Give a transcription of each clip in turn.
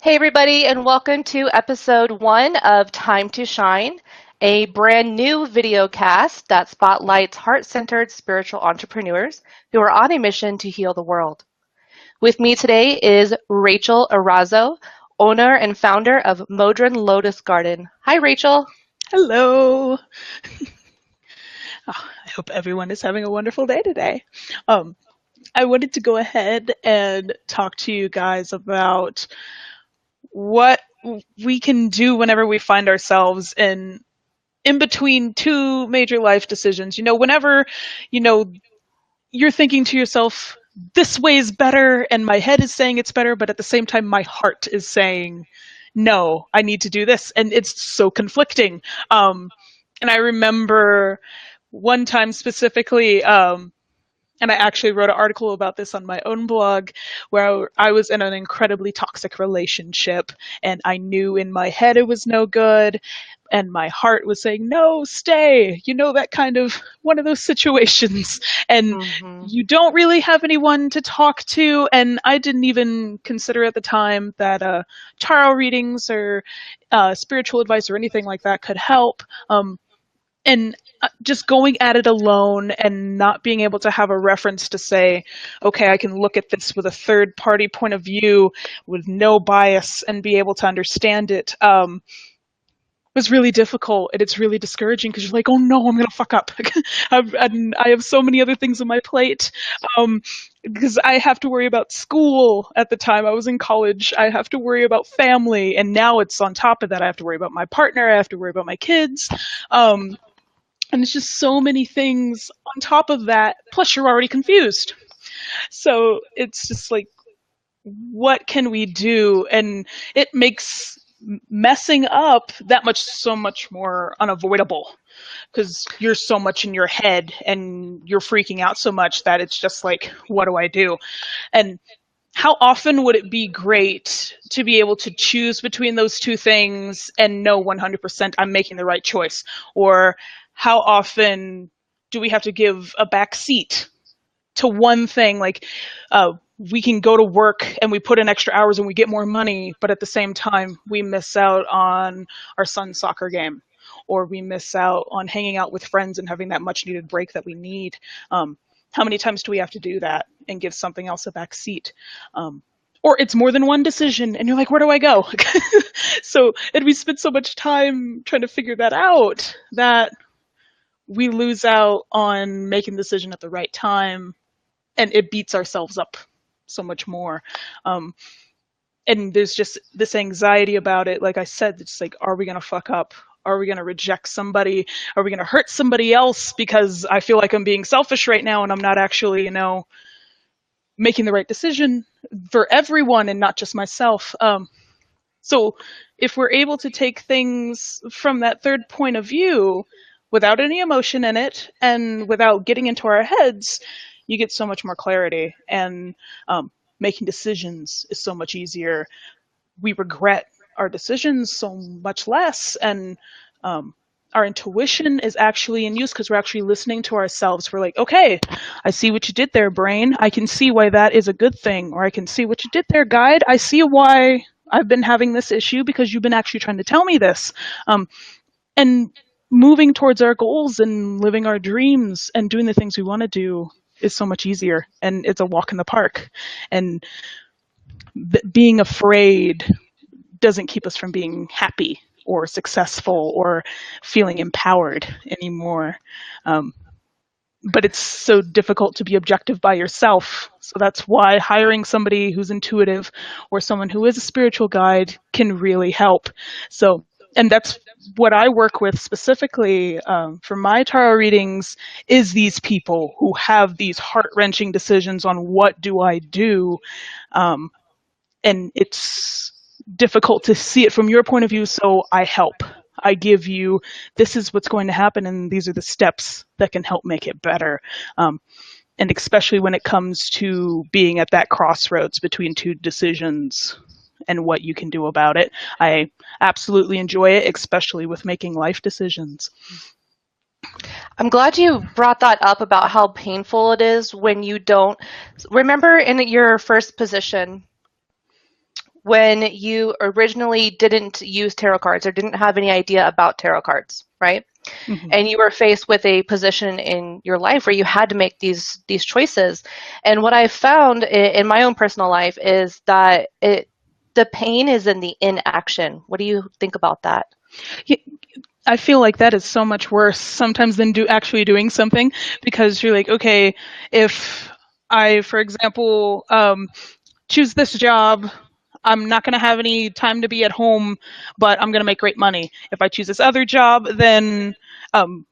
Hey, everybody, and welcome to episode 1 of Time to Shine, a brand new video cast that spotlights heart centered spiritual entrepreneurs who are on a mission to heal the world. With me today is Rachel Erazo, owner and founder of Modern Lotus Garden. Hi, Rachel. Hello. I hope everyone is having a wonderful day today. Um, I wanted to go ahead and talk to you guys about what we can do whenever we find ourselves in between two major life decisions. Whenever, you know, you're thinking to yourself, this way is better, and my head is saying it's better, but at the same time, my heart is saying, no, I need to do this. And it's so conflicting. And I remember one time specifically, and I actually wrote an article about this on my own blog, where I was in an incredibly toxic relationship and I knew in my head it was no good and my heart was saying, no, stay. That kind of one of those situations. And Mm-hmm. you don't really have anyone to talk to. And I didn't even consider at the time that tarot readings or spiritual advice or anything like that could help. And just going at it alone and not being able to have a reference to say, okay, I can look at this with a third party point of view with no bias and be able to understand it, was really difficult. And it's really discouraging because you're like, oh no, I'm going to fuck up. I have so many other things on my plate. Because I have to worry about school at the time I was in college. I have to worry about family. And now it's on top of that. I have to worry about my partner. I have to worry about my kids. And it's just so many things on top of that. Plus, you're already confused. So it's just like, what can we do? And it makes messing up that much so much more unavoidable because you're so much in your head and you're freaking out so much that it's just like, what do I do? And how often would it be great to be able to choose between those two things and know 100% I'm making the right choice? Or how often do we have to give a back seat to one thing? Like, we can go to work and we put in extra hours and we get more money, but at the same time, we miss out on our son's soccer game, or we miss out on hanging out with friends and having that much needed break that we need. How many times do we have to do that and give something else a back seat? Or it's more than one decision and you're like, where do I go? And we spend so much time trying to figure that out that we lose out on making the decision at the right time, and it beats ourselves up so much more. Um, and there's just this anxiety about it. Like I said, it's like, are we going to fuck up? Are we going to reject somebody? Are we going to hurt somebody else because I feel like I'm being selfish right now and I'm not actually, making the right decision for everyone and not just myself? So if we're able to take things from that third point of view without any emotion in it and without getting into our heads, you get so much more clarity, and making decisions is so much easier. We regret our decisions so much less, and our intuition is actually in use because we're actually listening to ourselves. We're like, okay, I see what you did there, brain. I can see why that is a good thing. Or I can see what you did there, guide. I see why I've been having this issue because you've been actually trying to tell me this. And moving towards our goals and living our dreams and doing the things we want to do is so much easier. And it's a walk in the park. And being afraid doesn't keep us from being happy or successful or feeling empowered anymore. Um, but it's so difficult to be objective by yourself. So that's why hiring somebody who's intuitive or someone who is a spiritual guide can really help. So, and that's what I work with specifically for my tarot readings, is these people who have these heart-wrenching decisions on what do I do. Um, and it's difficult to see it from your point of view, so I help. I give you, this is what's going to happen, and these are the steps that can help make it better. And especially when it comes to being at that crossroads between two decisions and what you can do about it. I absolutely enjoy it, especially with making life decisions. I'm glad you brought that up about how painful it is when you don't remember in your first position when you originally didn't use tarot cards or didn't have any idea about tarot cards, right? Mm-hmm. And you were faced with a position in your life where you had to make these choices. And what I found in my own personal life is that the pain is in the inaction. What do you think about that? I feel like that is so much worse sometimes than actually doing something, because you're like, okay, if I, for example, choose this job, I'm not going to have any time to be at home, but I'm going to make great money. If I choose this other job, then I'm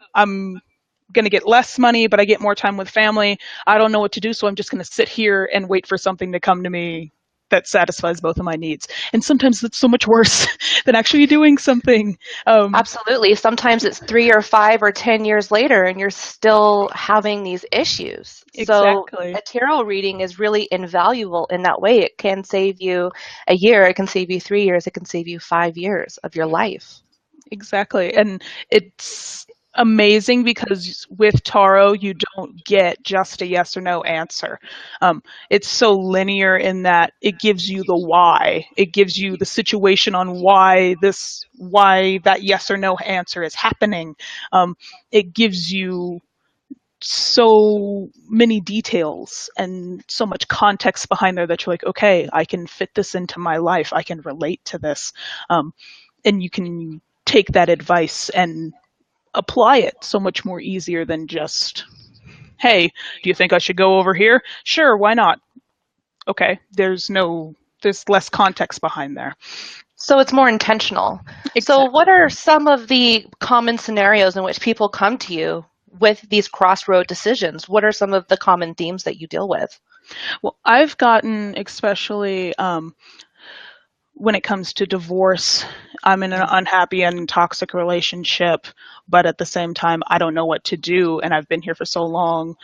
going to get less money, but I get more time with family. I don't know what to do, so I'm just going to sit here and wait for something to come to me that satisfies both of my needs. And sometimes that's so much worse than actually doing something. Absolutely. Sometimes it's 3 or 5 or 10 years later, and you're still having these issues. So Exactly. a tarot reading is really invaluable in that way. It can save you a year, it can save you 3 years, it can save you 5 years of your life. Exactly. And it's amazing because with tarot, you don't get just a yes or no answer. Um, it's so linear in that it gives you the why. It gives you the situation on why that yes or no answer is happening. It gives you so many details and so much context behind there that you're like, okay, I can fit this into my life. I can relate to this. And you can take that advice and apply it so much more easier than just, hey, do you think I should go over here? Sure, why not? Okay, there's less context behind there. So it's more intentional. So, what Exactly. are some of the common scenarios in which people come to you with these crossroad decisions? What are some of the common themes that you deal with? Well, I've gotten, especially when it comes to divorce, I'm in an unhappy and toxic relationship, but at the same time, I don't know what to do. And I've been here for so long.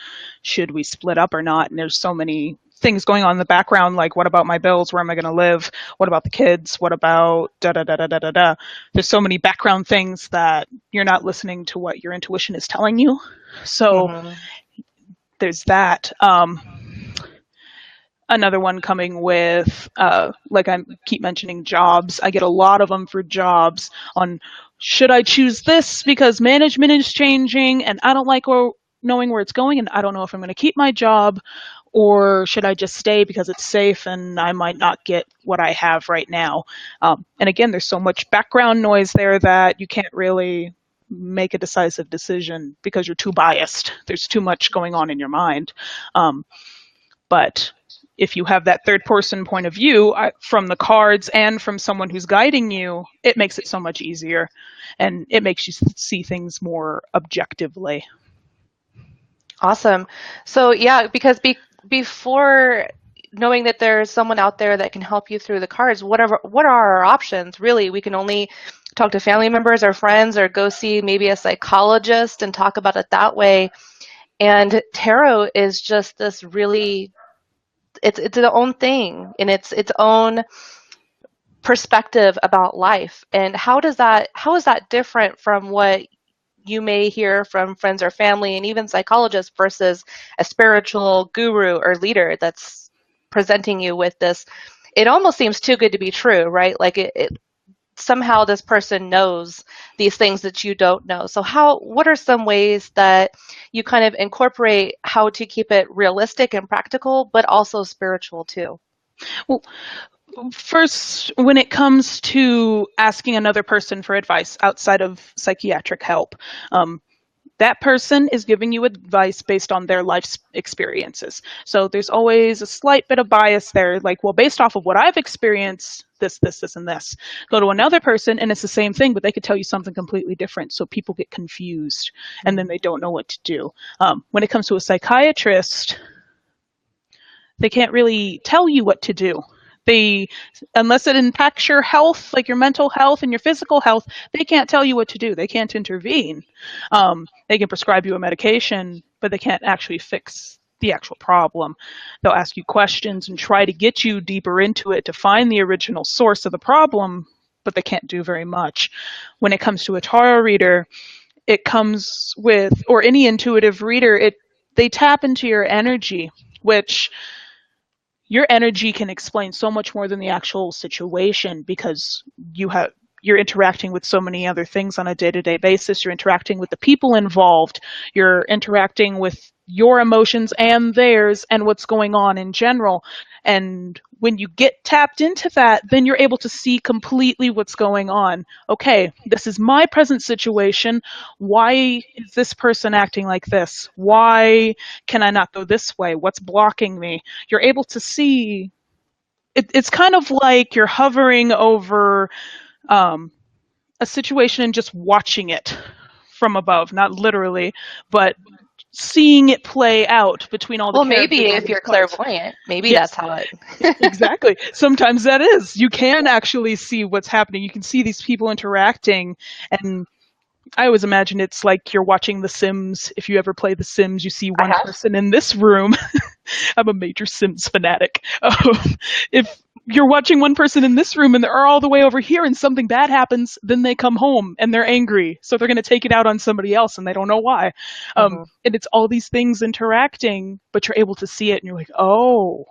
Should we split up or not? And there's so many things going on in the background, like what about my bills? Where am I going to live? What about the kids? What about da da da da da da da? There's so many background things that you're not listening to what your intuition is telling you. So Mm-hmm. there's that. Another one coming with like I keep mentioning jobs. I get a lot of them for jobs on, should I choose this because management is changing and I don't like knowing where it's going and I don't know if I'm going to keep my job, or should I just stay because it's safe and I might not get what I have right now. And again, there's so much background noise there that you can't really make a decisive decision because you're too biased. There's too much going on in your mind. But if you have that third person point of view from the cards and from someone who's guiding you, it makes it so much easier and it makes you see things more objectively. Awesome. So, yeah, because before knowing that there's someone out there that can help you through the cards, what are our options? Really, we can only talk to family members or friends or go see maybe a psychologist and talk about it that way. And tarot is just this really it's its own thing and its own perspective about life. And how is that different from what you may hear from friends or family and even psychologists versus a spiritual guru or leader that's presenting you with this? It almost seems too good to be true, right? Like somehow this person knows these things that you don't know. So what are some ways that you kind of incorporate how to keep it realistic and practical, but also spiritual too? Well, first, when it comes to asking another person for advice outside of psychiatric help, that person is giving you advice based on their life experiences. So there's always a slight bit of bias there, like, well, based off of what I've experienced, this, and this. Go to another person and it's the same thing, but they could tell you something completely different. So people get confused and then they don't know what to do. When it comes to a psychiatrist, they can't really tell you what to do. They, unless it impacts your health, like your mental health and your physical health, they can't tell you what to do. They can't intervene. They can prescribe you a medication, but they can't actually fix the actual problem. They'll ask you questions and try to get you deeper into it to find the original source of the problem, but they can't do very much. When it comes to a tarot reader, it comes with, or any intuitive reader, they tap into your energy, which your energy can explain so much more than the actual situation, because you're interacting with so many other things on a day-to-day basis. You're interacting with the people involved. You're interacting with your emotions and theirs and what's going on in general. And when you get tapped into that, then you're able to see completely what's going on. Okay, this is my present situation. Why is this person acting like this? Why can I not go this way? What's blocking me? You're able to see. It's kind of like you're hovering over um, a situation and just watching it from above, not literally, but seeing it play out between all the Well, maybe characters on if these you're cards. clairvoyant, maybe Yes, that's how it. exactly. Sometimes that is. You can actually see what's happening. You can see these people interacting, and I always imagine it's like you're watching The Sims. If you ever play The Sims, you see I one have. person in this room. I'm a major Sims fanatic. If you're watching one person in this room and they're all the way over here and something bad happens, then they come home and they're angry. So they're going to take it out on somebody else and they don't know why. Hmm. And it's all these things interacting, but you're able to see it and you're like, oh,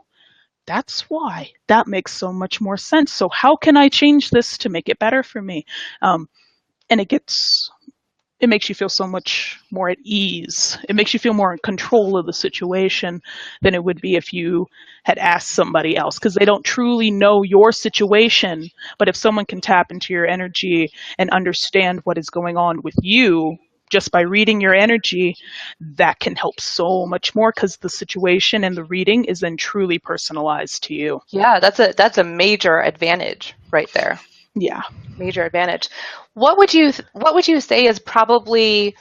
that's why. That makes so much more sense. So how can I change this to make it better for me? Um, and it makes you feel so much more at ease. It makes you feel more in control of the situation than it would be if you had asked somebody else, because they don't truly know your situation. But if someone can tap into your energy and understand what is going on with you just by reading your energy, that can help so much more, because the situation and the reading is then truly personalized to you. Yeah, that's a major advantage right there. Yeah. Major advantage. What would you say is probably,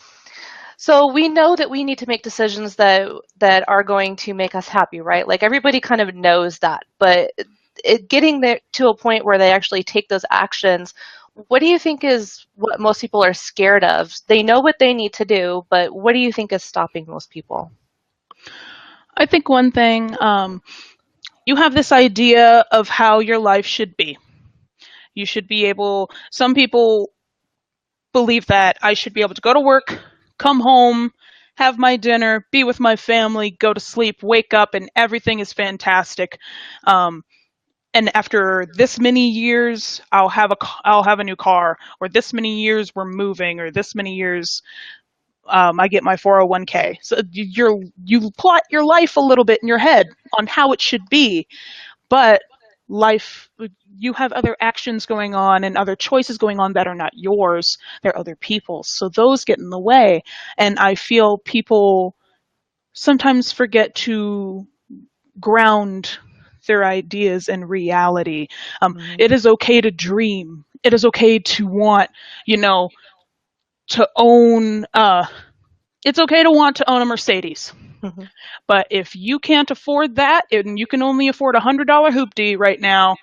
so we know that we need to make decisions that are going to make us happy, right? Like everybody kind of knows that, but getting there to a point where they actually take those actions, what do you think is what most people are scared of? They know what they need to do, but what do you think is stopping most people? I think one thing, you have this idea of how your life should be. You should be able, some people believe that I should be able to go to work, come home, have my dinner, be with my family, go to sleep, wake up, and everything is fantastic. Um, and after this many years, I'll have a new car, or this many years we're moving, or this many years I get my 401k. So you plot your life a little bit in your head on how it should be, but life, you have other actions going on and other choices going on that are not yours. They're other people's, so those get in the way. And I feel people sometimes forget to ground their ideas in reality. Hmm. It is okay to dream. It is okay to want, you know, to own it's okay to want to own a Mercedes. Hmm. But if you can't afford that and you can only afford $100 hoopty right now,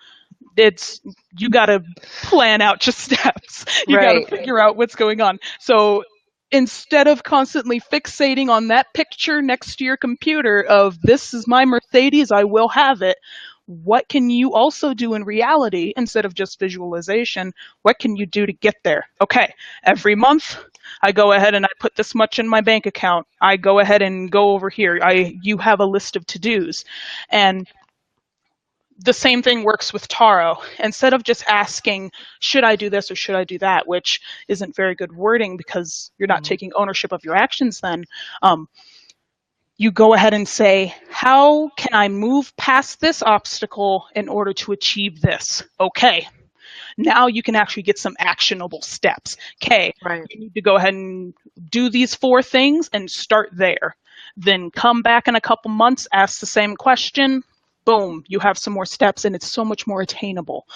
it's you got to plan out your steps. You got to Right. figure out what's going on. So instead of constantly fixating on that picture next to your computer of this is my Mercedes, I will have it, what can you also do in reality instead of just visualization? What can you do to get there? Okay, every month I go ahead and I put this much in my bank account. I go ahead and go over here. You have a list of to-dos. And the same thing works with tarot. Instead of just asking, should I do this or should I do that, which isn't very good wording because you're not Hmm. taking ownership of your actions then, um, you go ahead and say, how can I move past this obstacle in order to achieve this? Okay, now you can actually get some actionable steps. Okay, Right. you need to go ahead and do these 4 things and start there. Then come back in a couple months, ask the same question. Boom, you have some more steps and it's so much more attainable.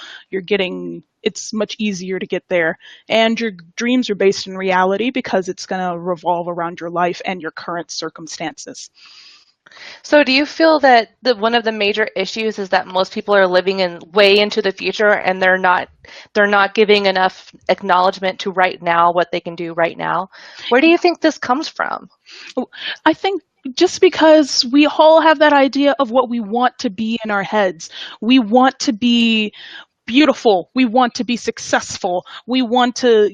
It's much easier to get there. And your dreams are based in reality because it's going to revolve around your life and your current circumstances. So do you feel that one of the major issues is that most people are living in way into the future and they're not giving enough acknowledgement to right now, what they can do right now? Where do you think this comes from? I think just because we all have that idea of what we want to be in our heads, we want to be beautiful, we want to be successful, we want to,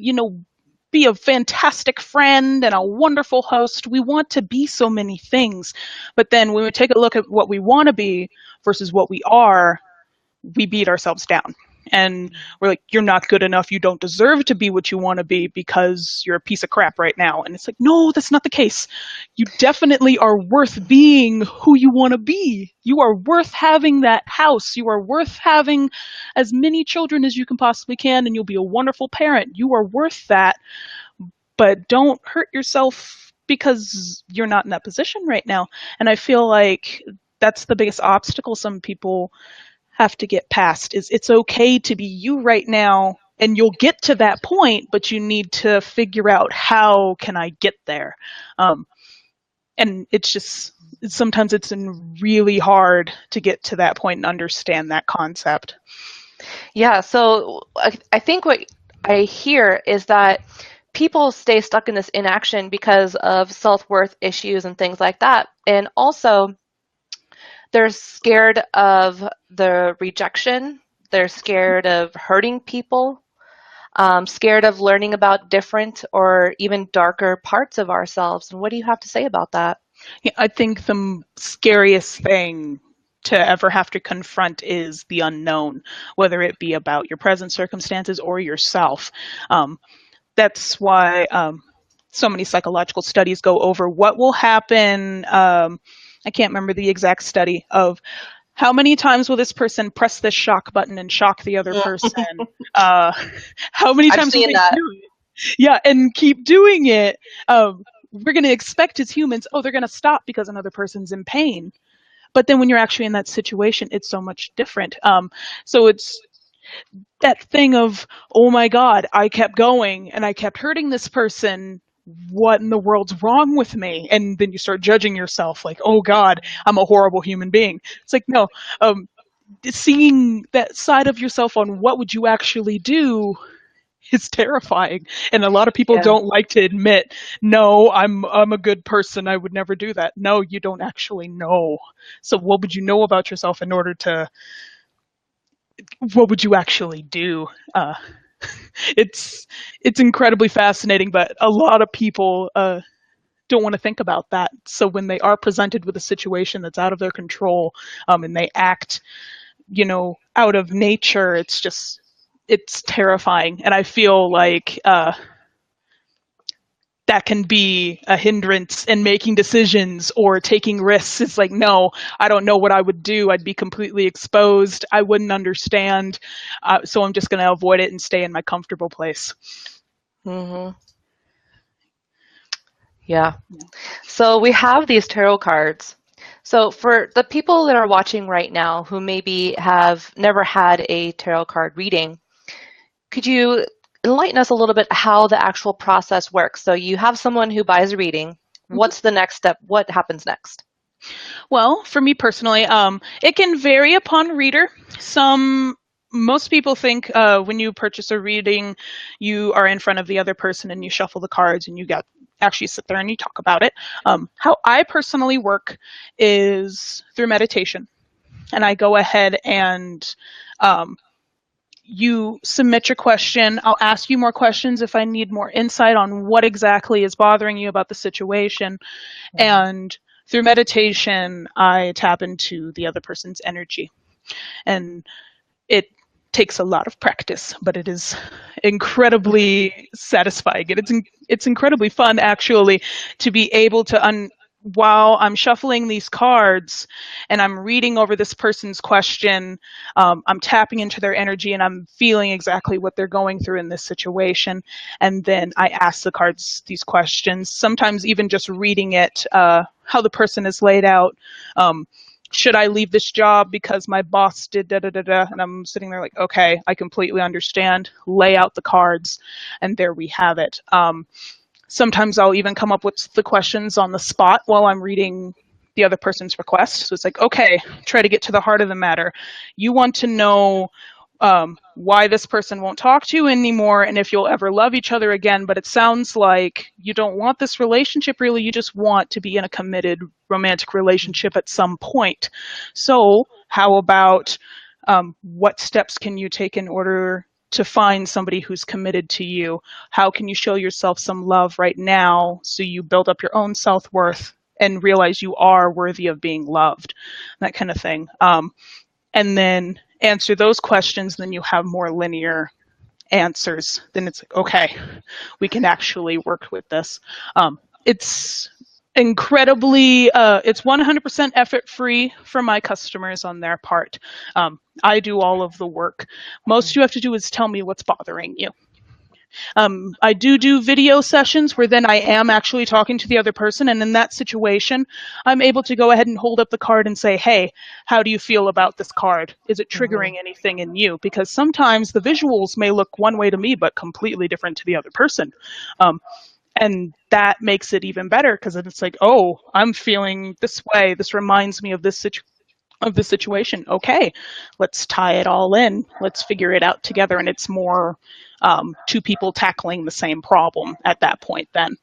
be a fantastic friend and a wonderful host. We want to be so many things. But then when we take a look at what we want to be versus what we are, we beat ourselves down. And we're like, you're not good enough. You don't deserve to be what you want to be because you're a piece of crap right now. And it's like, no, that's not the case. You definitely are worth being who you want to be. You are worth having that house. You are worth having as many children as you can possibly can, and you'll be a wonderful parent. You are worth that, but don't hurt yourself because you're not in that position right now. And I feel like that's the biggest obstacle some people have to get past is it's okay to be you right now, and you'll get to that point, but you need to figure out how can I get there. And it's just sometimes it's really hard to get to that point and understand that concept. Yeah, so I think what I hear is that people stay stuck in this inaction because of self-worth issues and things like that. And also, they're scared of the rejection. They're scared of hurting people, scared of learning about different or even darker parts of ourselves. And what do you have to say about that? Yeah, I think the scariest thing to ever have to confront is the unknown, whether it be about your present circumstances or yourself. That's why so many psychological studies go over what will happen. I can't remember the exact study of how many times will this person press this shock button and shock the other person. How many I've times will seen they that. do it? Yeah, and keep doing it. We're going to expect as humans, oh, they're going to stop because another person's in pain. But then when you're actually in that situation, it's so much different. So it's that thing of, oh my God, I kept going and I kept hurting this person. What in the world's wrong with me? And then you start judging yourself like, oh God, I'm a horrible human being. It's like, no, seeing that side of yourself on what would you actually do is terrifying. And a lot of people Yeah. don't like to admit, no, I'm a good person. I would never do that. No, you don't actually know. So what would you know about yourself in order to, what would you actually do? It's it's incredibly fascinating, but a lot of people don't want to think about that. So when they are presented with a situation that's out of their control, and they act, out of nature, it's terrifying. And I feel like that can be a hindrance in making decisions or taking risks. It's like, no, I don't know what I would do. I'd be completely exposed. I wouldn't understand. So I'm just going to avoid it and stay in my comfortable place. Mm-hmm. Yeah. So we have these tarot cards. So for the people that are watching right now who maybe have never had a tarot card reading, could you enlighten us a little bit how the actual process works? So you have someone who buys a reading. What's the next step? What happens next? Well, for me personally, it can vary upon reader. Most people think when you purchase a reading, you are in front of the other person and you shuffle the cards and you actually sit there and you talk about it. How I personally work is through meditation, and I go ahead and you submit your question. I'll ask you more questions if I need more insight on what exactly is bothering you about the situation. And through meditation, I tap into the other person's energy. And it takes a lot of practice, but it is incredibly satisfying. It's incredibly fun, actually, to be able to while I'm shuffling these cards and I'm reading over this person's question, I'm tapping into their energy and I'm feeling exactly what they're going through in this situation. And then I ask the cards these questions, sometimes even just reading it, how the person is laid out. Should I leave this job because my boss did da da da da? And I'm sitting there like, okay, I completely understand. Lay out the cards, and there we have it. Sometimes I'll even come up with the questions on the spot while I'm reading the other person's request. So it's like, okay, try to get to the heart of the matter. You want to know why this person won't talk to you anymore and if you'll ever love each other again, but it sounds like you don't want this relationship really. You just want to be in a committed romantic relationship at some point. So how about what steps can you take in order to find somebody who's committed to you? How can you show yourself some love right now so you build up your own self-worth and realize you are worthy of being loved, that kind of thing. And then answer those questions, then you have more linear answers. Then it's like, okay, we can actually work with this. It's incredibly, it's 100% effort free for my customers on their part. I do all of the work. Most you have to do is tell me what's bothering you. I do video sessions where then I am actually talking to the other person. And in that situation, I'm able to go ahead and hold up the card and say, hey, how do you feel about this card? Is it triggering anything in you? Because sometimes the visuals may look one way to me, but completely different to the other person. And that makes it even better because it's like, oh, I'm feeling this way. This reminds me of this situation. Okay, let's tie it all in. Let's figure it out together. And it's more two people tackling the same problem at that point then.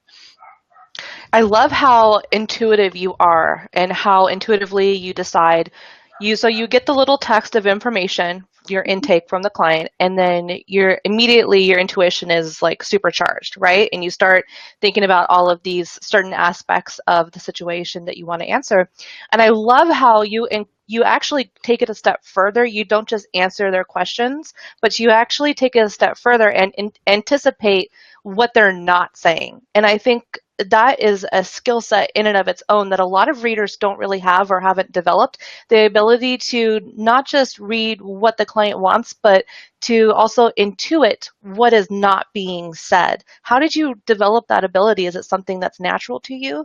I love how intuitive you are and how intuitively you decide. So you get the little text of information, your intake from the client, and then your intuition is like supercharged, right? And you start thinking about all of these certain aspects of the situation that you want to answer. And I love how you actually take it a step further. You don't just answer their questions, but you actually take it a step further and anticipate what they're not saying. And I think that is a skill set in and of its own that a lot of readers don't really have or haven't developed, the ability to not just read what the client wants, but to also intuit what is not being said. How did you develop that ability? Is it something that's natural to you?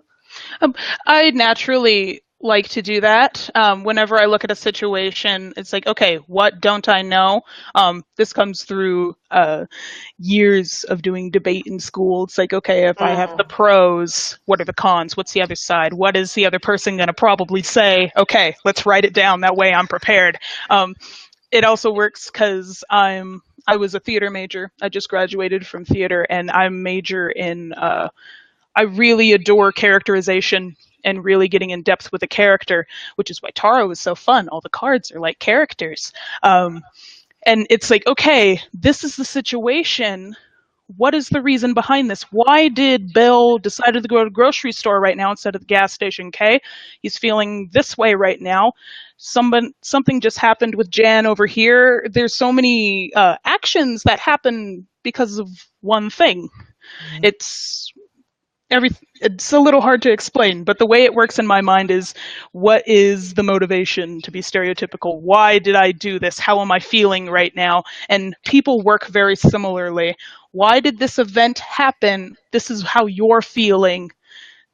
I naturally like to do that. Whenever I look at a situation, it's like, okay, what don't I know? This comes through years of doing debate in school. It's like, okay, if I have the pros, what are the cons? What's the other side? What is the other person going to probably say? Okay, let's write it down. That way I'm prepared. It also works because I was a theater major. I just graduated from theater, and I'm major in I really adore characterization and really getting in depth with a character, which is why Taro is so fun. All the cards are like characters. And it's like, okay, this is the situation. What is the reason behind this? Why did Bill decide to go to the grocery store right now instead of the gas station? Okay, he's feeling this way right now. Something just happened with Jan over here. There's so many actions that happen because of one thing. It's it's a little hard to explain, but the way it works in my mind is, what is the motivation to be stereotypical? Why did I do this? How am I feeling right now? And people work very similarly. Why did this event happen? This is how you're feeling.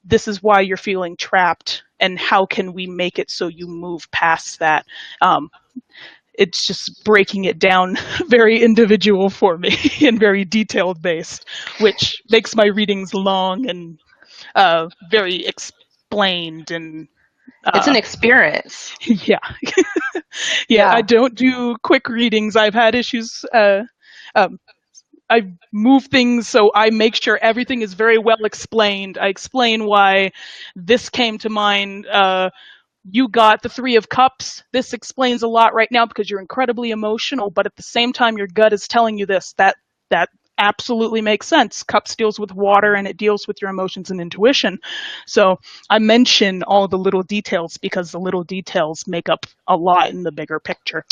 This is why you're feeling trapped. And how can we make it so you move past that? It's just breaking it down very individual for me and very detailed based, which makes my readings long and very explained. And it's an experience. Yeah. Yeah, I don't do quick readings. I've had issues. I move things so I make sure everything is very well explained. I explain why this came to mind. You got the Three of Cups. This explains a lot right now because you're incredibly emotional, but at the same time, your gut is telling you this. That absolutely makes sense. Cups deals with water and it deals with your emotions and intuition. So I mention all the little details because the little details make up a lot in the bigger picture.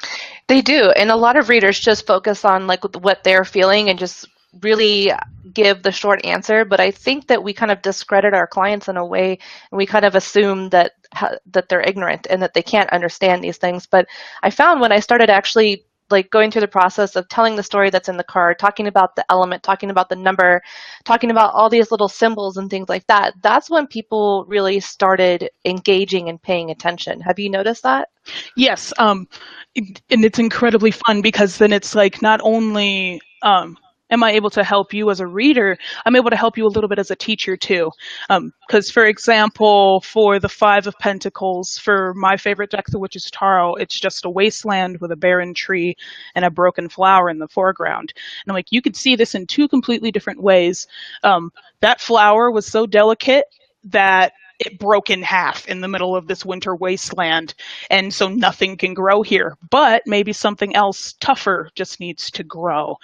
They do, and a lot of readers just focus on like what they're feeling and just really give the short answer, but I think that we kind of discredit our clients in a way, and we kind of assume that they're ignorant and that they can't understand these things. But I found when I started actually like going through the process of telling the story that's in the card, talking about the element, talking about the number, talking about all these little symbols and things like that, that's when people really started engaging and paying attention. Have you noticed that? Yes, and it's incredibly fun because then it's like, not only am I able to help you as a reader, I'm able to help you a little bit as a teacher too. Because, for example, for the Five of Pentacles, for my favorite deck, which is Taro, it's just a wasteland with a barren tree and a broken flower in the foreground. And I'm like, you could see this in two completely different ways. That flower was so delicate that it broke in half in the middle of this winter wasteland, and so nothing can grow here. But maybe something else tougher just needs to grow.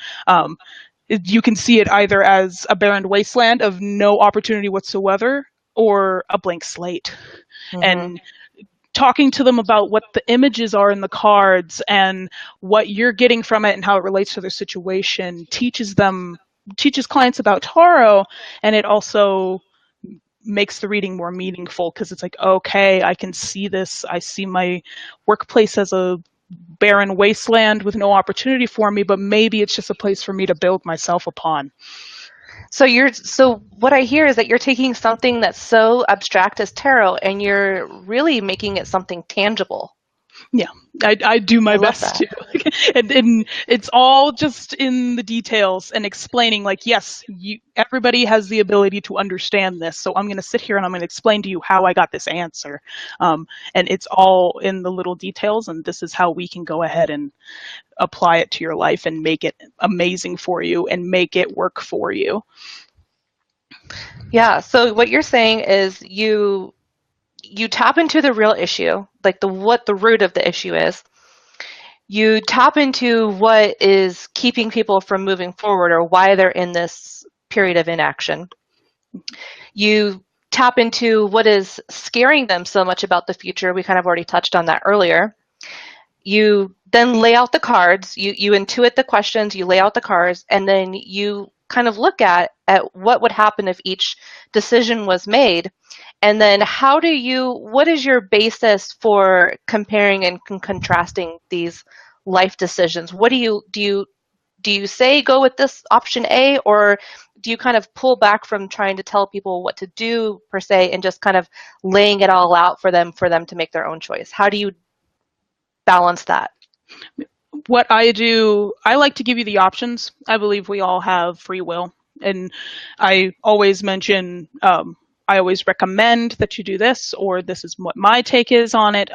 You can see it either as a barren wasteland of no opportunity whatsoever, or a blank slate. Hmm. And talking to them about what the images are in the cards and what you're getting from it and how it relates to their situation teaches clients about tarot, and it also makes the reading more meaningful because it's like, okay, I can see this. I see my workplace as a barren wasteland with no opportunity for me, but maybe it's just a place for me to build myself upon. So what I hear is that you're taking something that's so abstract as tarot and you're really making it something tangible. Yeah, I do I my love best that. to. And it's all just in the details and explaining, like, yes, everybody has the ability to understand this. So I'm going to sit here and I'm going to explain to you how I got this answer. And it's all in the little details. And this is how we can go ahead and apply it to your life and make it amazing for you and make it work for you. Yeah, so what you're saying is you tap into the real issue, like the what the root of the issue is. You tap into what is keeping people from moving forward or why they're in this period of inaction. You tap into what is scaring them so much about the future. We kind of already touched on that earlier. You then lay out the cards, you intuit the questions, you lay out the cards, and then you kind of look at what would happen if each decision was made. And then what is your basis for comparing and contrasting these life decisions? What do you say go with this option A, or do you kind of pull back from trying to tell people what to do per se and just kind of laying it all out for them to make their own choice? How do you balance that? What I do, I like to give you the options. I believe we all have free will. And I always mention, I always recommend that you do this, or this is what my take is on it.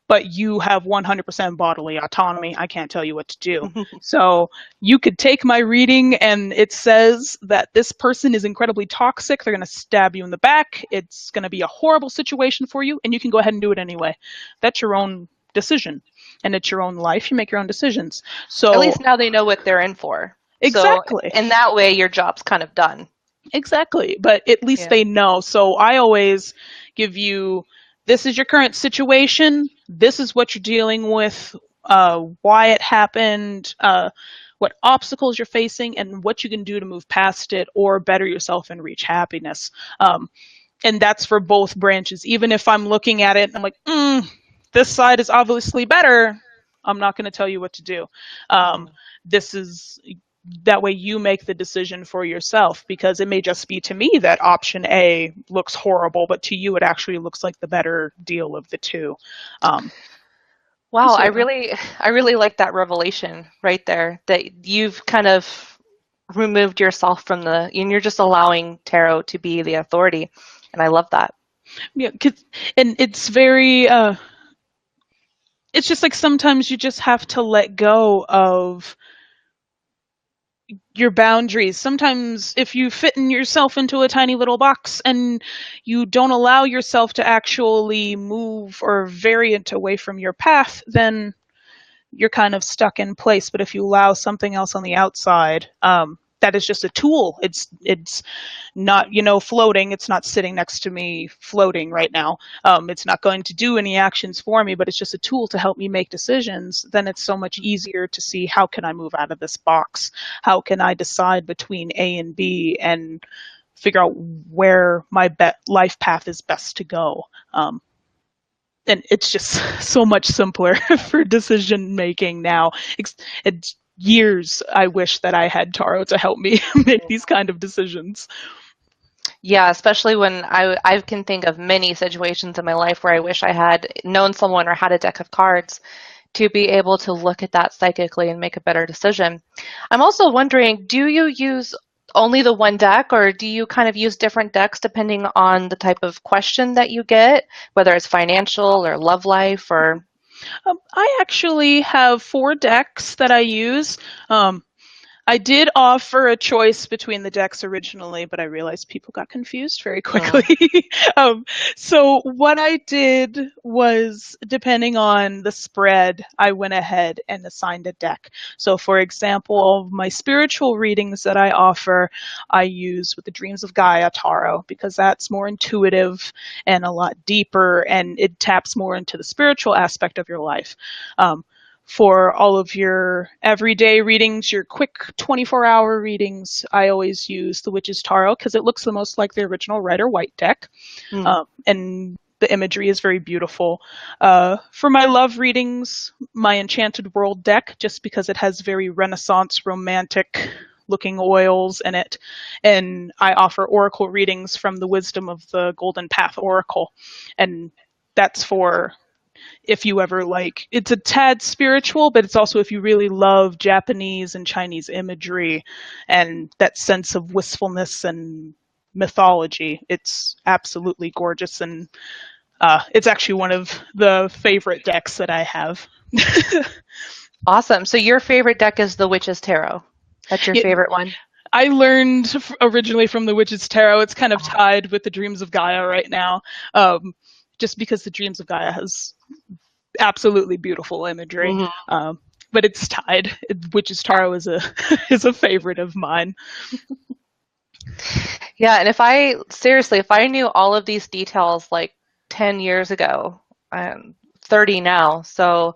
But you have 100% bodily autonomy. I can't tell you what to do. So you could take my reading and it says that this person is incredibly toxic. They're going to stab you in the back. It's going to be a horrible situation for you, and you can go ahead and do it anyway. That's your own decision, and it's your own life. You make your own decisions. At So least now they know what they're in for. So exactly. in that way, your job's kind of done. Exactly, but at least Yeah. they know. So I always give you, this is your current situation, this is what you're dealing with, why it happened, what obstacles you're facing, and what you can do to move past it or better yourself and reach happiness. And that's for both branches. Even if I'm looking at it and I'm like, this side is obviously better, I'm not going to tell you what to do. Mhm. This is that way you make the decision for yourself, because it may just be to me that option A looks horrible, but to you it actually looks like the better deal of the two. Um, Wow, I so really I really like that revelation right there that you've kind of removed yourself from and you're just allowing tarot to be the authority. And I love that. yeah, and it's very it's just like sometimes you just have to let go of your boundaries. Sometimes if you fit in yourself into a tiny little box and you don't allow yourself to actually move or vary it away from your path, then you're kind of stuck in place. But if you allow something else on the outside, that is just a tool. It's not, floating. It's not sitting next to me floating right now. It's not going to do any actions for me, but it's just a tool to help me make decisions. Then it's so much easier to see, how can I move out of this box? How can I decide between A and B and figure out where my life path is best to go? And it's just so much simpler for decision making now. It's years I wish that I had tarot to help me make these kind of decisions. Yeah, especially when I can think of many situations in my life where I wish I had known someone or had a deck of cards to be able to look at that psychically and make a better decision. I'm also wondering, do you use only the one deck, or do you kind of use different decks depending on the type of question that you get, whether it's financial or love life or I actually have 4 decks that I use. Um, I did offer a choice between the decks originally, but I realized people got confused very quickly. Mm. um, so what I did was, depending on the spread, I went ahead and assigned a deck. So for example, my spiritual readings that I offer, I use with the Dreams of Gaia Tarot, because that's more intuitive and a lot deeper, and it taps more into the spiritual aspect of your life. For all of your everyday readings, your quick 24-hour readings, I always use the Witch's Tarot because it looks the most like the original red or white deck. Mm. And the imagery is very beautiful. For my love readings, my Enchanted World deck, just because it has very Renaissance romantic looking oils in it. And I offer oracle readings from the Wisdom of the Golden Path Oracle. And that's for if you ever like, it's a tad spiritual, but it's also if you really love Japanese and Chinese imagery and that sense of wistfulness and mythology. It's absolutely gorgeous, and it's actually one of the favorite decks that I have. Awesome. So your favorite deck is the Witch's Tarot. That's your Yeah, favorite one? I learned originally from the Witch's Tarot. It's kind of tied with the Dreams of Gaia right now, just because the Dreams of Gaia has absolutely beautiful imagery. Mhm. But it's tied. Witch's Tarot is a is a favorite of mine. Yeah, and if I knew all of these details like 10 years ago, I'm 30 now. So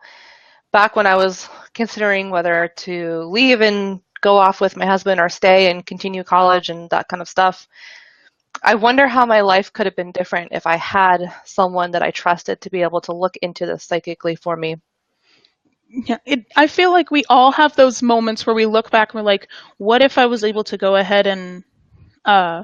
back when I was considering whether to leave and go off with my husband or stay and continue college and that kind of stuff, I wonder how my life could have been different if I had someone that I trusted to be able to look into this psychically for me. Yeah, I feel like we all have those moments where we look back and we're like, what if I was able to go ahead and uh,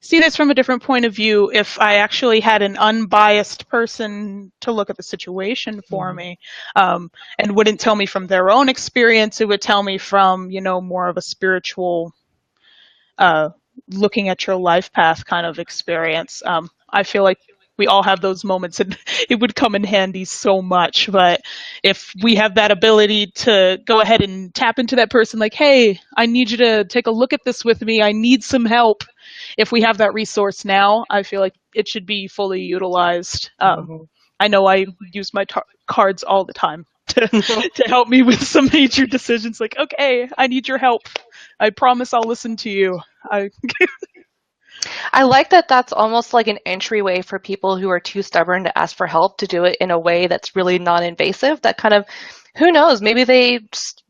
see this from a different point of view if I actually had an unbiased person to look at the situation for Mhm. me, and wouldn't tell me from their own experience. It would tell me from, more of a spiritual, uh, looking at your life path kind of experience. I feel like we all have those moments, and it would come in handy so much. But if we have that ability to go ahead and tap into that person, like, hey, I need you to take a look at this with me, I need some help. If we have that resource now, I feel like it should be fully utilized. Mhm. I know I use my cards all the time to help me with some major decisions. Like, okay, I need your help. I promise I'll listen to you. I I like that that's almost like an entryway for people who are too stubborn to ask for help to do it in a way that's really non-invasive. That kind of, who knows, maybe they just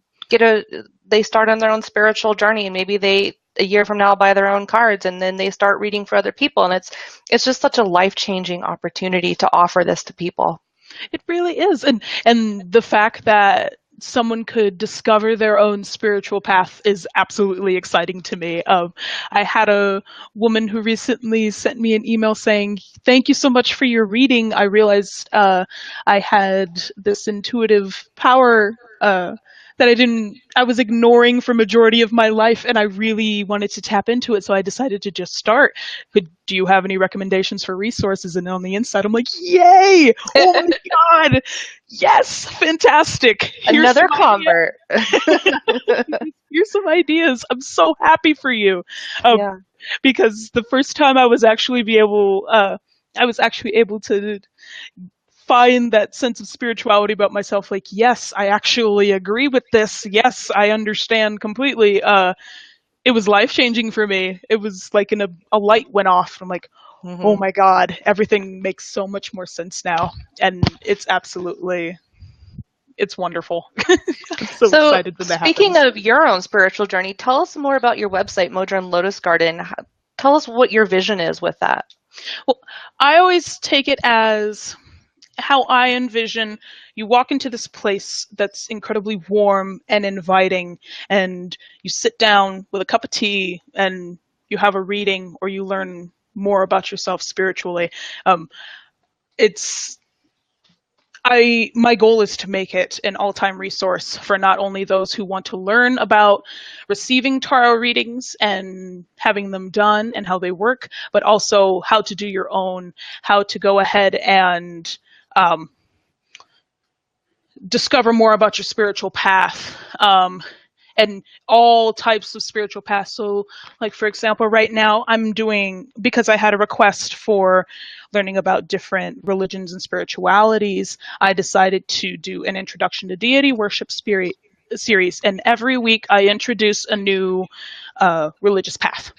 they start on their own spiritual journey and maybe they a year from now buy their own cards and then they start reading for other people and it's just such a life-changing opportunity to offer this to people. It really is. And the fact that someone could discover their own spiritual path is absolutely exciting to me. I had a woman who recently sent me an email saying, "Thank you so much for your reading. I realized I had this intuitive power that I was ignoring for majority of my life, and I really wanted to tap into it, so I decided to just start. Do you have any recommendations for resources?" And on the inside, I'm like, yay! Oh my god! Yes! Fantastic! Another convert. Here's some ideas. I'm so happy for you. Yeah. Because the first time I was actually able to find that sense of spirituality about myself, like, yes, I actually agree with this. Yes, I understand completely. It was life changing for me. It was like a light went off. I'm like, oh Hmm. my god, everything makes so much more sense now, and it's wonderful. I'm so So, excited when that speaking happens. of your own spiritual journey, tell us more about your website, Mojo and Lotus Garden. Tell us what your vision is with that. Well, I always take it as how I envision you walk into this place that's incredibly warm and inviting, and you sit down with a cup of tea and you have a reading or you learn more about yourself spiritually. Um, it's my goal is to make it an all-time resource for not only those who want to learn about receiving tarot readings and having them done and how they work, but also how to do your own, how to go ahead and discover more about your spiritual path, and all types of spiritual paths. So, like, for example, right now I'm doing, because I had a request for learning about different religions and spiritualities, I decided to do an introduction to deity worship spirit series. And every week I introduce a new religious path.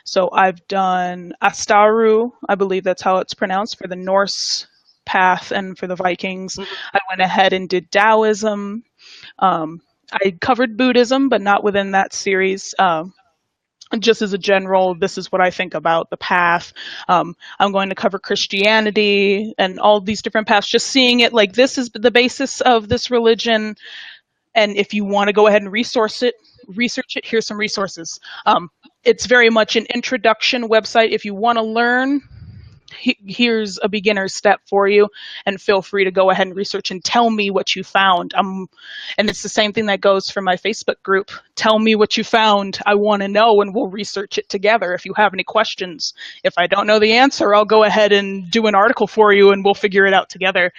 So I've done Astaru, I believe that's how it's pronounced, for the Norse path, and for the Vikings. Mhm. I went ahead and did Taoism. I covered Buddhism, but not within that series. Just as a general, this is what I think about the path. I'm going to cover Christianity and all these different paths, just seeing it like this is the basis of this religion. And if you want to go ahead and research it, here's some resources. It's very much an introduction website. If you want to learn, here's a beginner step for you, and feel free to go ahead and research and tell me what you found. And it's the same thing that goes for my Facebook group. Tell me what you found. I want to know, and we'll research it together. If you have any questions, if I don't know the answer, I'll go ahead and do an article for you, and we'll figure it out together.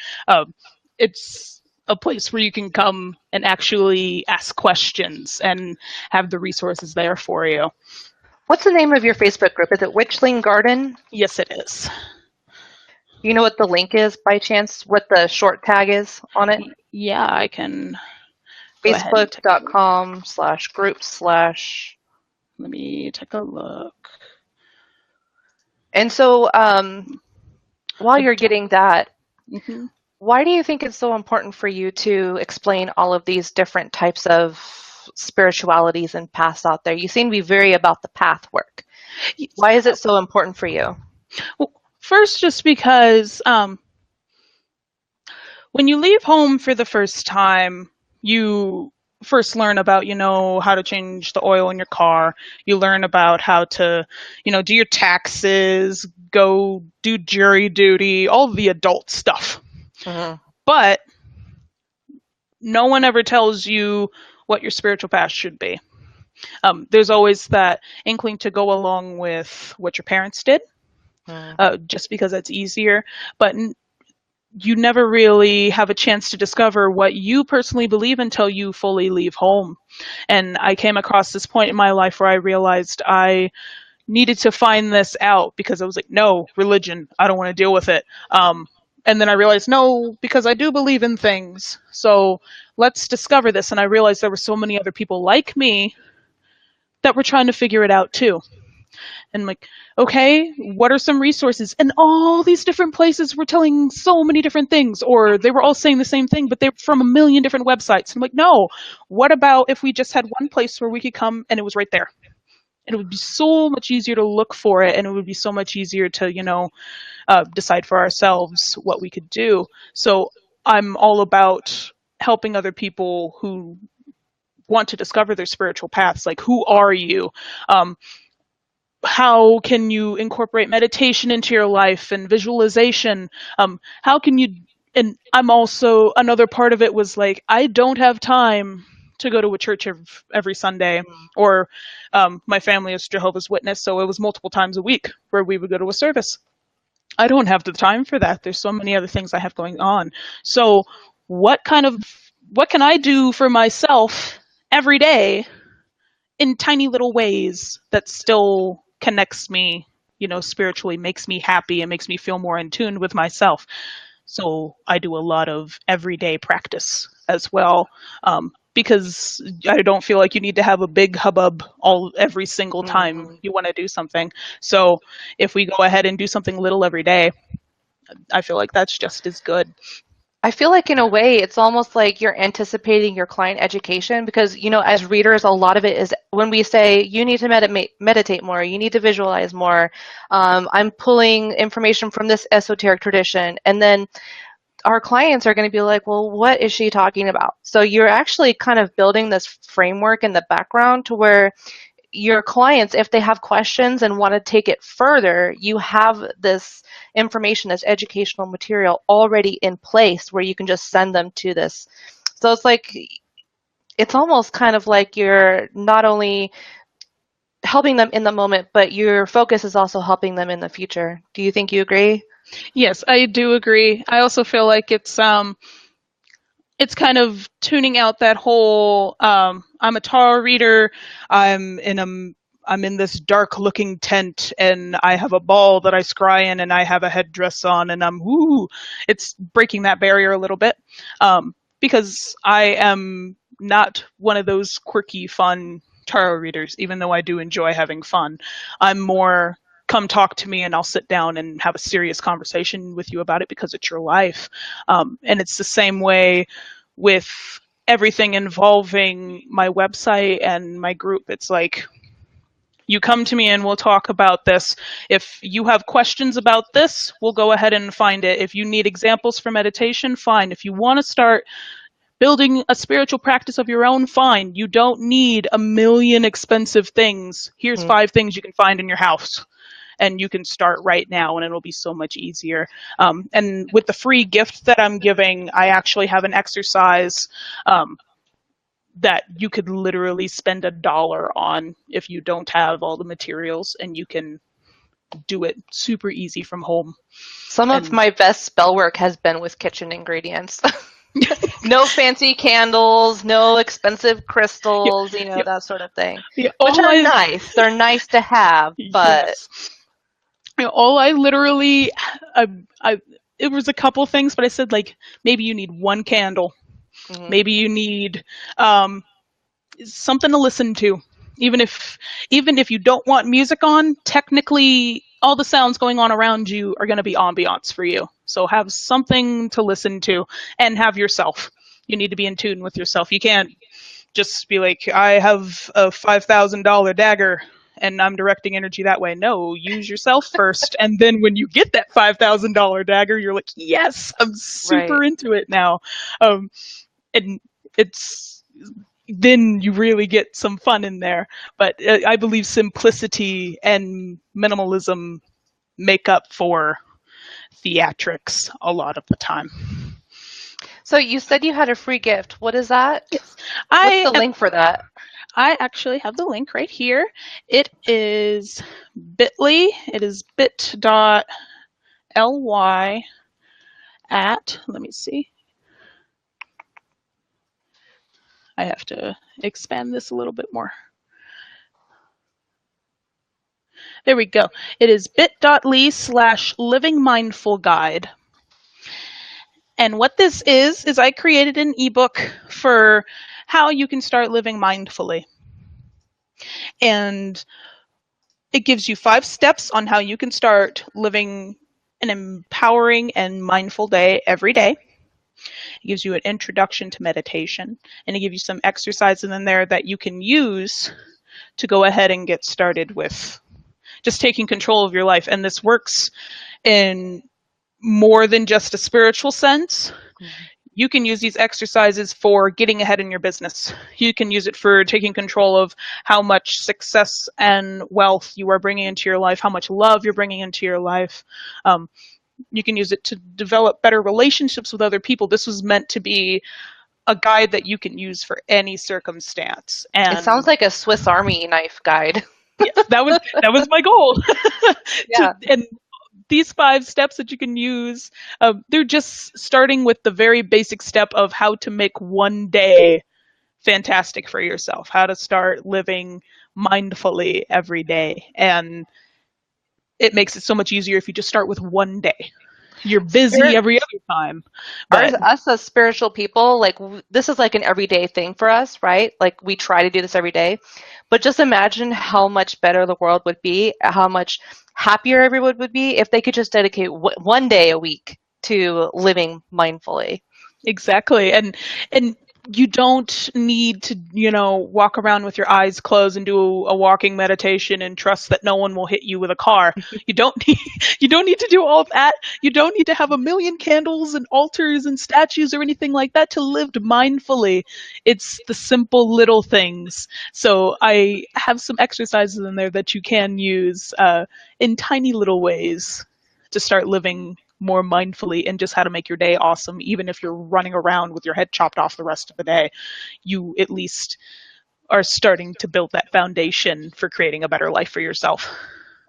It's a place where you can come and actually ask questions and have the resources there for you. What's the name of your Facebook group? Is it Witchling Garden? Yes, it is. You know what the link is by chance? What the short tag is on it? Yeah, I can go ahead and take a look. Facebook.com/group/ Let me take a look. And so while you're getting that, Mm-hmm. why do you think it's so important for you to explain all of these different types of spiritualities and paths out there? You seem to be very about the path work. Why is it so important for you? Well, first, just because when you leave home for the first time, you first learn about, how to change the oil in your car. You learn about how to, do your taxes, go do jury duty, all the adult stuff. Mm-hmm. But no one ever tells you what your spiritual path should be. There's always that inkling to go along with what your parents did, just because that's easier. But you never really have a chance to discover what you personally believe until you fully leave home. And I came across this point in my life where I realized I needed to find this out, because I was like, no, religion, I don't want to deal with it. And then I realized, no, because I do believe in things. So let's discover this. And I realized there were so many other people like me that were trying to figure it out too. And like, okay, what are some resources? And all these different places were telling so many different things, or they were all saying the same thing, but they're from a million different websites. And I'm like, no, what about if we just had one place where we could come and it was right there? And it would be so much easier to look for it, and it would be so much easier to, decide for ourselves what we could do. So I'm all about helping other people who want to discover their spiritual paths. Like, who are you? How can you incorporate meditation into your life and visualization? How can you, and I'm also, another part of it was like, I don't have time to go to a church every Sunday, or my family is Jehovah's Witness, so it was multiple times a week where we would go to a service. I don't have the time for that. There's so many other things I have going on. So what can I do for myself every day in tiny little ways that still connects me, spiritually, makes me happy, and makes me feel more in tune with myself? So I do a lot of everyday practice as well, because I don't feel like you need to have a big hubbub every single time you want to do something. So if we go ahead and do something little every day, I feel like that's just as good. I feel like in a way, it's almost like you're anticipating your client education, because, as readers, a lot of it is when we say, you need to meditate more, you need to visualize more. I'm pulling information from this esoteric tradition. And then our clients are going to be like, well, what is she talking about? So you're actually kind of building this framework in the background to where your clients, if they have questions and want to take it further, you have this information, this educational material already in place where you can just send them to this. So it's like, it's almost kind of like you're not only helping them in the moment, but your focus is also helping them in the future. Do you think you agree? Yes, I do agree. I also feel like it's it's kind of tuning out that whole I'm a tarot reader, i'm in a I'm in this dark looking tent and I have a ball that I scry in and I have a headdress on and I'm woo. It's breaking that barrier a little bit, because I am not one of those quirky fun tarot readers, even though I do enjoy having fun. I'm more come talk to me and I'll sit down and have a serious conversation with you about it because it's your life. And it's the same way with everything involving my website and my group. It's like, you come to me and we'll talk about this. If you have questions about this, we'll go ahead and find it. If you need examples for meditation, fine. If you want to start building a spiritual practice of your own, fine. You don't need a million expensive things. Here's 5 things you can find in your house. And you can start right now and it'll be so much easier. And with the free gift that I'm giving, I actually have an exercise that you could literally spend $1 on if you don't have all the materials, and you can do it super easy from home. Some of And my best spell work has been with kitchen ingredients. No fancy candles, no expensive yeah, crystals, yeah, that sort of thing. yeah, Which are nice. They're nice to have, but yes, all I literally, I, I, it was a couple things, but I said like maybe you need 1 candle, mhm. maybe you need something to listen to. Even if you don't want music on, technically all the sounds going on around you are going to be ambiance for you. So have something to listen to and have yourself. You need to be in tune with yourself. You can't just be like, I have a $5,000 dagger and I'm directing energy that way. No, use yourself first. And then when you get that $5,000 dagger, you're like, yes, I'm Right. super into it now. Um, and it's then you really get some fun in there. But I believe simplicity and minimalism make up for theatrics a lot of the time. So you said you had a free gift. What is that? Yes, What's I the link for that? I actually have the link right here. It is bit.ly. It is bit.ly at, let me see. I have to expand this a little bit more. There we go. It is bit.ly/living mindful guide. And what this is I created an ebook for how you can start living mindfully. And it gives you 5 steps on how you can start living an empowering and mindful day every day. It gives you an introduction to meditation, and it gives you some exercises in there that you can use to go ahead and get started with just taking control of your life. And this works in more than just a spiritual sense. Mm-hmm. You can use these exercises for getting ahead in your business. You can use it for taking control of how much success and wealth you are bringing into your life, how much love you're bringing into your life. You can use it to develop better relationships with other people. This was meant to be a guide that you can use for any circumstance. And it sounds like a Swiss Army knife guide. Yes, that was my goal. Yeah. And these 5 steps that you can use, they're just starting with the very basic step of how to make one day fantastic for yourself, how to start living mindfully every day. And it makes it so much easier if you just start with one day. You're busy every other time. But us as spiritual people, like this is like an everyday thing for us, right? Like we try to do this every day. But just imagine how much better the world would be, how much happier everyone would be if they could just dedicate one day a week to living mindfully. Exactly. And you don't need to, walk around with your eyes closed and do a walking meditation and trust that no one will hit you with a car. You don't need to do all of that. You don't need to have a million candles and altars and statues or anything like that to live mindfully. It's the simple little things. So I have some exercises in there that you can use in tiny little ways to start living more mindfully, and just how to make your day awesome. Even if you're running around with your head chopped off the rest of the day, you at least are starting to build that foundation for creating a better life for yourself.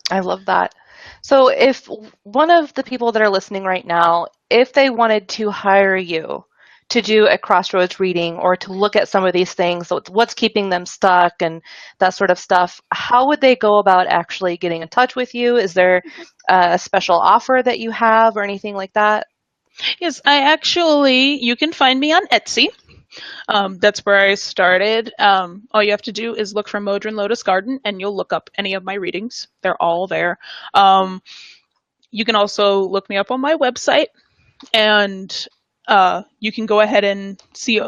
I love that. So if one of the people that are listening right now, if they wanted to hire you to do a crossroads reading or to look at some of these things, so what's keeping them stuck and that sort of stuff, how would they go about actually getting in touch with you? Is there a special offer that you have or anything like that? Yes, you can find me on Etsy. That's where I started. All you have to do is look for Mojo and Lotus Garden, and you'll look up any of my readings. They're all there. You can also look me up on my website, and you can go ahead and see.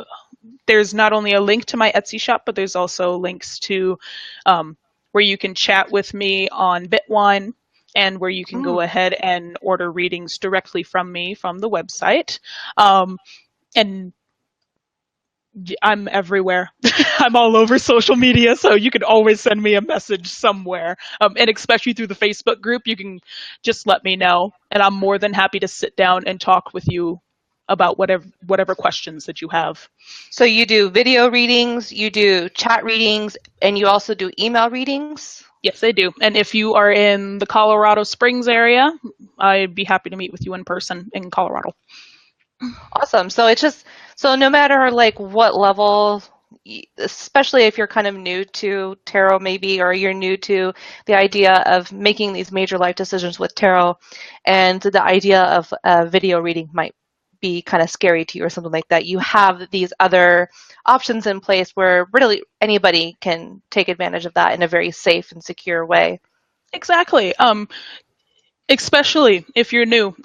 There's not only a link to my Etsy shop, but there's also links to where you can chat with me on Bitwine, and where you can go ahead and order readings directly from me from the website. And I'm everywhere. I'm all over social media, so you can always send me a message somewhere. And especially through the Facebook group, you can just let me know, and I'm more than happy to sit down and talk with you about whatever questions that you have. So you do video readings, you do chat readings, and you also do email readings? Yes, I do. And if you are in the Colorado Springs area, I'd be happy to meet with you in person in Colorado. Awesome. So it's just, so no matter like what level, especially if you're kind of new to tarot maybe, or you're new to the idea of making these major life decisions with tarot, and the idea of a video reading might be kind of scary to you or something like that, you have these other options in place where really anybody can take advantage of that in a very safe and secure way. Exactly. Especially if you're new.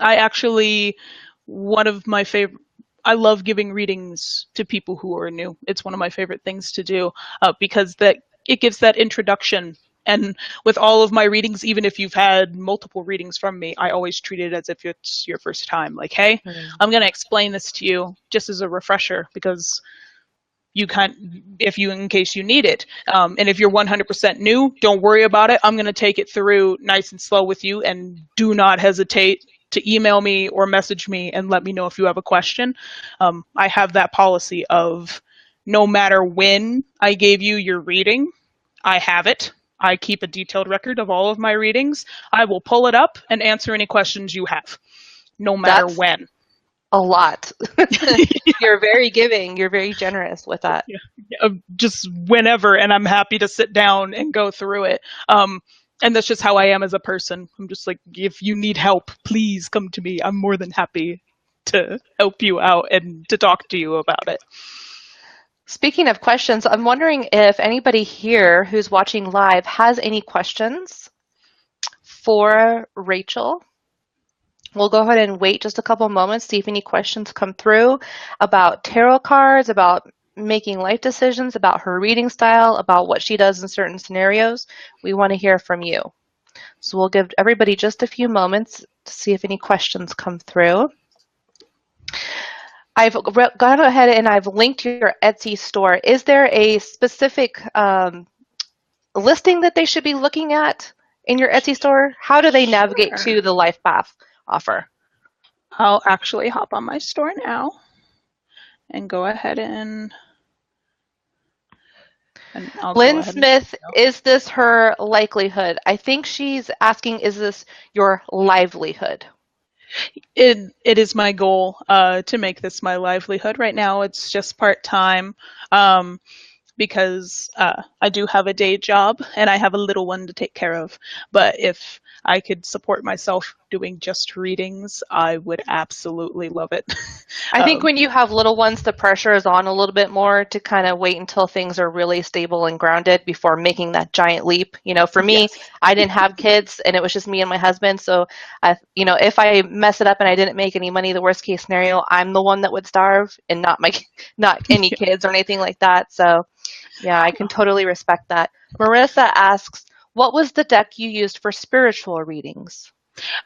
One of my favorite, I love giving readings to people who are new. It's one of my favorite things to do because that it gives that introduction. And with all of my readings, even if you've had multiple readings from me, I always treat it as if it's your first time. Like, hey, I'm going to explain this to you just as a refresher because in case you need it. And if you're 100% new, don't worry about it. I'm going to take it through nice and slow with you, and do not hesitate to email me or message me and let me know if you have a question. I have that policy of no matter when I gave you your reading, I have it. I keep a detailed record of all of my readings. I will pull it up and answer any questions you have, no matter That's when. a lot. You're very giving. You're very generous with that. Yeah, just whenever, and I'm happy to sit down and go through it. And that's just how I am as a person. I'm just like, if you need help, please come to me. I'm more than happy to help you out and to talk to you about it. Speaking of questions, I'm wondering if anybody here who's watching live has any questions for Rachel. We'll go ahead and wait just a couple moments, see if any questions come through about tarot cards, about making life decisions, about her reading style, about what she does in certain scenarios. We want to hear from you. So we'll give everybody just a few moments to see if any questions come through. I've gone ahead and I've linked your Etsy store. Is there a specific listing that they should be looking at in your Etsy store? How do they navigate to the Life Path offer? I'll actually hop on my store now and go ahead and Lynn Smith, is this her likelihood? I think she's asking, is this your livelihood? It is my goal to make this my livelihood. Right now, it's just part-time because I do have a day job and I have a little one to take care of. But if I could support myself doing just readings, I would absolutely love it. I think when you have little ones, the pressure is on a little bit more to kind of wait until things are really stable and grounded before making that giant leap. You know, for me, yes. I didn't have kids and it was just me and my husband. So, if I mess it up and I didn't make any money, the worst case scenario, I'm the one that would starve and not any kids or anything like that. So, yeah, I can totally respect that. Marissa asks, what was the deck you used for spiritual readings?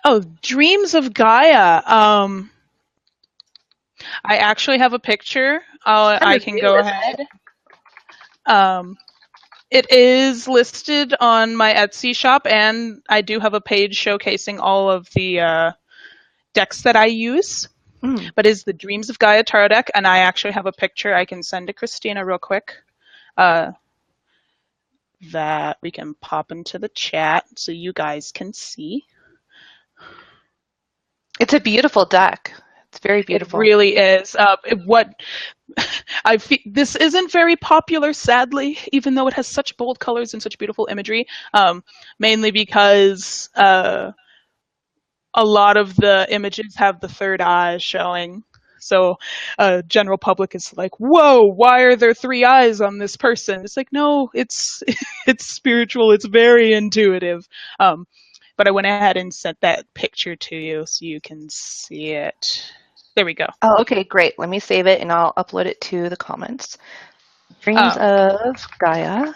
Oh, Dreams of Gaia. I actually have a picture. I can go ahead. It is listed on my Etsy shop, and I do have a page showcasing all of the decks that I use. But it's the Dreams of Gaia tarot deck, and I actually have a picture I can send to Christina real quick. That we can pop into the chat so you guys can see. It's a beautiful deck. It's very It beautiful. really is. What this isn't very popular, sadly, even though it has such bold colors and such beautiful imagery. Mainly because a lot of the images have the third eye showing. So, general public is like, "Whoa! Why are there three eyes on this person?" It's like, no, it's it's spiritual. It's very intuitive. Um, but I went ahead and sent that picture to you so you can see it. There we go. Oh, okay, great. Let me save it and I'll upload it to the comments. Dreams Um, of Gaia.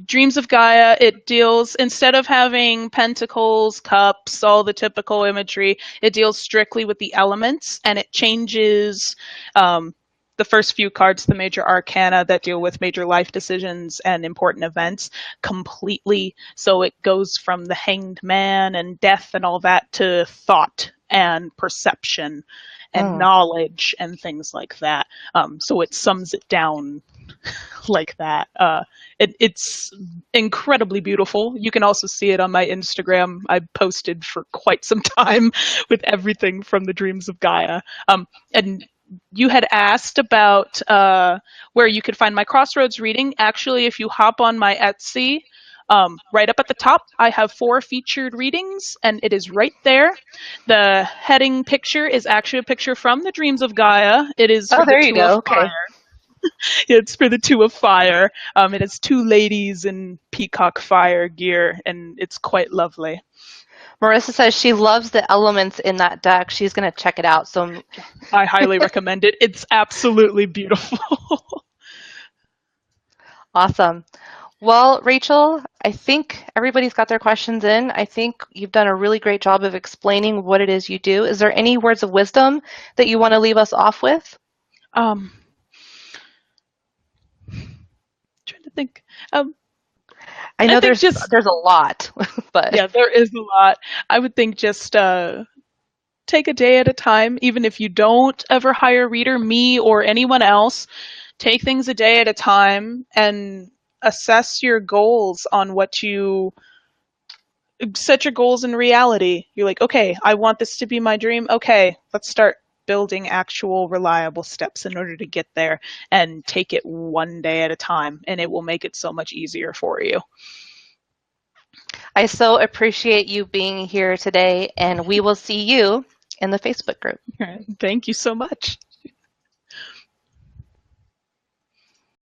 Dreams of Gaia, it deals, instead of having pentacles, cups, all the typical imagery, it deals strictly with the elements, and it changes the first few cards, the major arcana that deal with major life decisions and important events, completely. So it goes from the Hanged Man and death and all that to thought and perception and Mm. knowledge and things like that. So it sums it down like that. It's incredibly beautiful. You can also see it on my Instagram. I posted for quite some time with everything from the Dreams of Gaia. And you had asked about where you could find my Crossroads reading. Actually, if you hop on my Etsy, right up at the top, I have 4 featured readings, and it is right there. The heading picture is actually a picture from the Dreams of Gaia. It is Oh, for the there you Two of go. Fire. Okay. It's for the Two of Fire. It has 2 ladies in peacock fire gear, and it's quite lovely. Marissa says she loves the elements in that deck. She's going to check it out. So I highly recommend it. It's absolutely beautiful. awesome. Well, Rachel, I think everybody's got their questions in. I think you've done a really great job of explaining what it is you do. Is there any words of wisdom that you want to leave us off with? um, Trying to think. I I know think there's just there's a lot, but yeah, there is a lot. I would think just take a day at a time, even if you don't ever hire a reader, me or anyone else. Take things a day at a time and assess your goals on what you set your goals in reality. You're like, okay, I want this to be my dream. Okay, let's start building actual reliable steps in order to get there, and take it one day at a time, and it will make it so much easier for you. I so appreciate you being here today, and we will see you in the Facebook group. Thank you so much.